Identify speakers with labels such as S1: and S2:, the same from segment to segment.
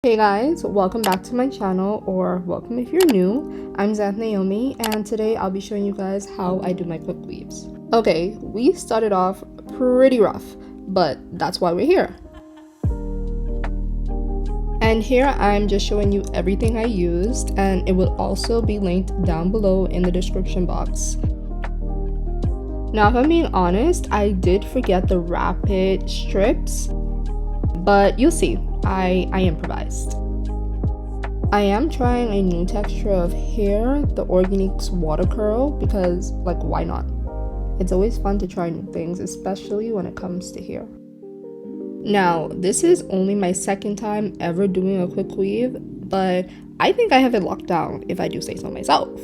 S1: Hey guys, welcome back to my channel, or welcome if you're new. I'm Xanthe Naomi, and today I'll be showing you guys how I do my quick weaves. Okay, we started off pretty rough, but that's why we're here. And here I'm just showing you everything I used, and it will also be linked down below in the description box. Now, if I'm being honest, I did forget the rapid strips, but you'll see, I improvised. I am trying a new texture of hair, the Organique's water curl, because like, why not? It's always fun to try new things, especially when it comes to hair. Now, this is only my second time ever doing a quick weave, but I think I have it locked down if I do say so myself.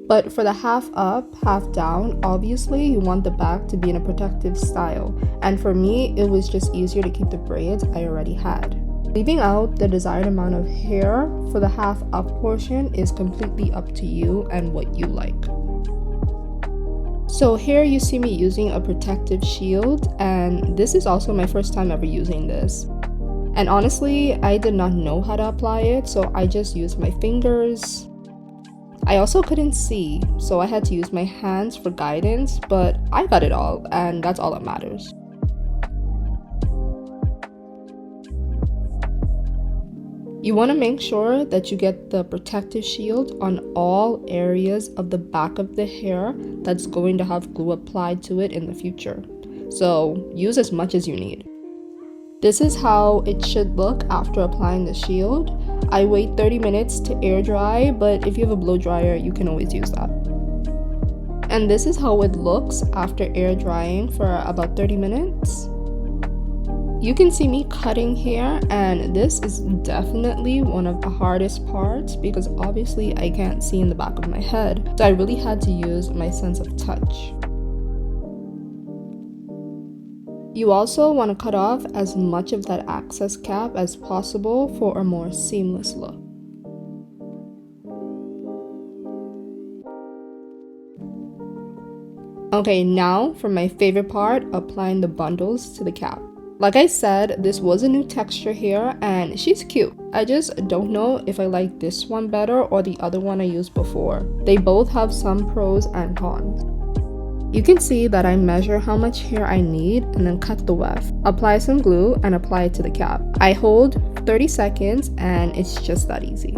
S1: But for the half up, half down, obviously you want the back to be in a protective style, and for me it was just easier to keep the braids I already had. Leaving out the desired amount of hair for the half up portion is completely up to you and what you like. So here you see me using a protective shield, and this is also my first time ever using this. And honestly, I did not know how to apply it, so I just used my fingers. I also couldn't see, so I had to use my hands for guidance, but I got it all, and that's all that matters. You want to make sure that you get the protective shield on all areas of the back of the hair that's going to have glue applied to it in the future. So use as much as you need. This is how it should look after applying the shield. I wait 30 minutes to air dry, but if you have a blow dryer, you can always use that. And this is how it looks after air drying for about 30 minutes. You can see me cutting hair, and this is definitely one of the hardest parts because obviously I can't see in the back of my head, so I really had to use my sense of touch. You also want to cut off as much of that excess cap as possible for a more seamless look. Okay, now for my favorite part, applying the bundles to the cap. Like I said, this was a new texture here and she's cute. I just don't know if I like this one better or the other one I used before. They both have some pros and cons. You can see that I measure how much hair I need and then cut the weft. Apply some glue and apply it to the cap. I hold 30 seconds and it's just that easy.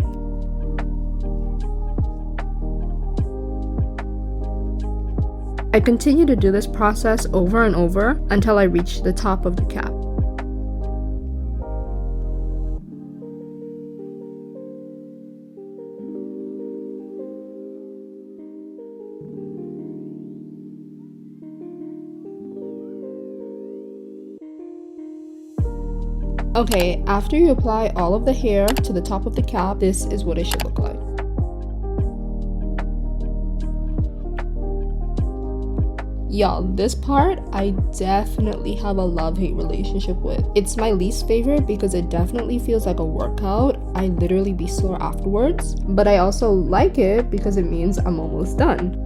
S1: I continue to do this process over and over until I reach the top of the cap. Okay, after you apply all of the hair to the top of the cap, this is what it should look like. Y'all, this part I definitely have a love-hate relationship with. It's my least favorite because it definitely feels like a workout. I literally be sore afterwards, but I also like it because it means I'm almost done.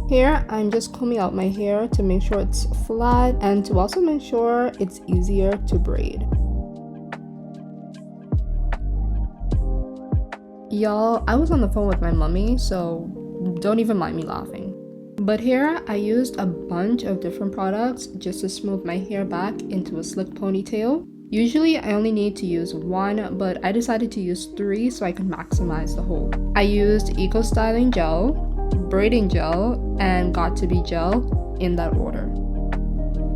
S1: Here, I'm just combing out my hair to make sure it's flat and to also make sure it's easier to braid. Y'all, I was on the phone with my mommy, so don't even mind me laughing. But here, I used a bunch of different products just to smooth my hair back into a slick ponytail. Usually, I only need to use one, but I decided to use 3 so I can maximize the whole. I used Eco Styling Gel, Braiding Gel, and Got To Be Gel in that order.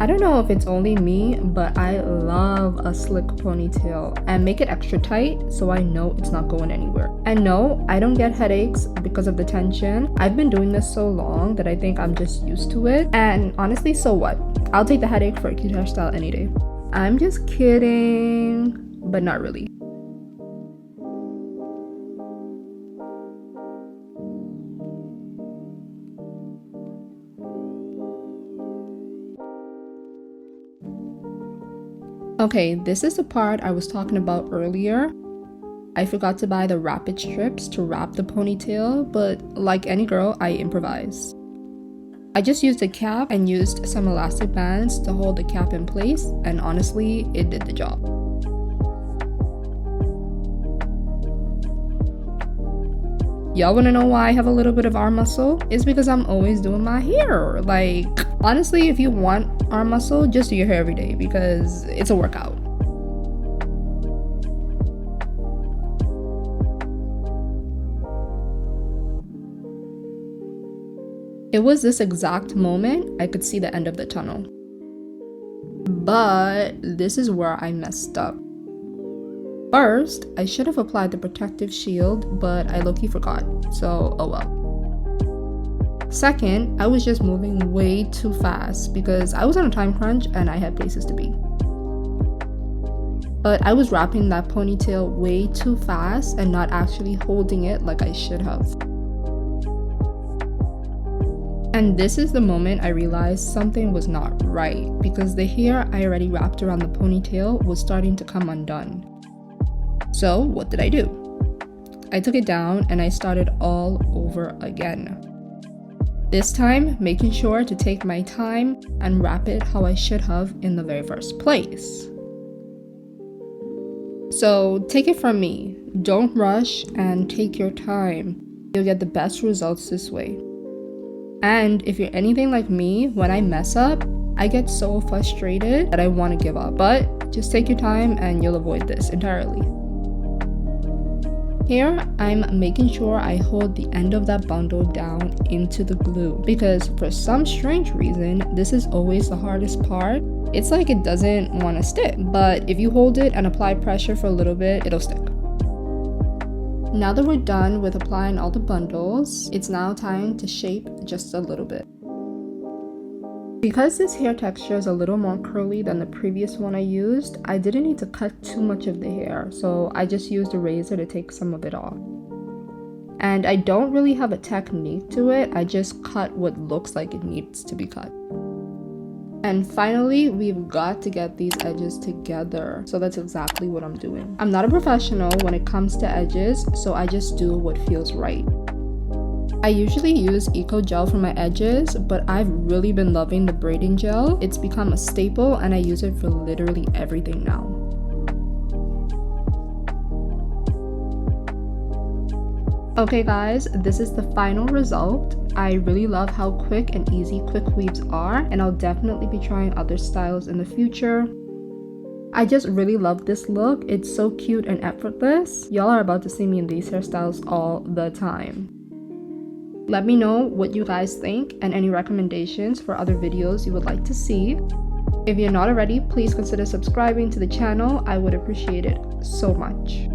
S1: I don't know if it's only me, but I love a slick ponytail and make it extra tight so I know it's not going anywhere. And no, I don't get headaches because of the tension. I've been doing this so long that I think I'm just used to it. And honestly, so what? I'll take the headache for a cute hairstyle any day. I'm just kidding, but not really. Okay, this is the part I was talking about earlier. I forgot to buy the rapid strips to wrap the ponytail, but like any girl, I improvised. I just used a cap and used some elastic bands to hold the cap in place, and honestly, it did the job. Y'all wanna know why I have a little bit of arm muscle? It's because I'm always doing my hair. Like, honestly, if you want arm muscle, just do your hair every day because it's a workout. It was this exact moment I could see the end of the tunnel. But this is where I messed up. First, I should have applied the protective shield, but I low-key forgot, so oh well. Second, I was just moving way too fast because I was on a time crunch and I had places to be. But I was wrapping that ponytail way too fast and not actually holding it like I should have. And this is the moment I realized something was not right because the hair I already wrapped around the ponytail was starting to come undone. So what did I do? I took it down and I started all over again. This time, making sure to take my time and wrap it how I should have in the very first place. So take it from me, don't rush and take your time. You'll get the best results this way. And if you're anything like me, when I mess up, I get so frustrated that I want to give up. But just take your time and you'll avoid this entirely. Here, I'm making sure I hold the end of that bundle down into the glue because for some strange reason, this is always the hardest part. It's like it doesn't want to stick, but if you hold it and apply pressure for a little bit, it'll stick. Now that we're done with applying all the bundles, it's now time to shape just a little bit. Because this hair texture is a little more curly than the previous one I used, I didn't need to cut too much of the hair, so I just used a razor to take some of it off. And I don't really have a technique to it, I just cut what looks like it needs to be cut. And finally, we've got to get these edges together. So that's exactly what I'm doing. I'm not a professional when it comes to edges, so I just do what feels right. I usually use Eco Gel for my edges, but I've really been loving the Braiding gel. It's become a staple and I use it for literally everything now. Okay guys, this is the final result. I really love how quick and easy quick weaves are, and I'll definitely be trying other styles in the future. I just really love this look. It's so cute and effortless. Y'all are about to see me in these hairstyles all the time. Let me know what you guys think and any recommendations for other videos you would like to see. If you're not already, please consider subscribing to the channel. I would appreciate it so much.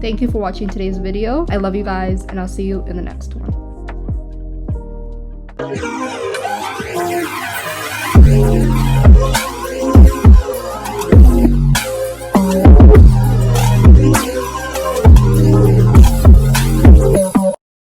S1: Thank you for watching today's video. I love you guys and I'll see you in the next one.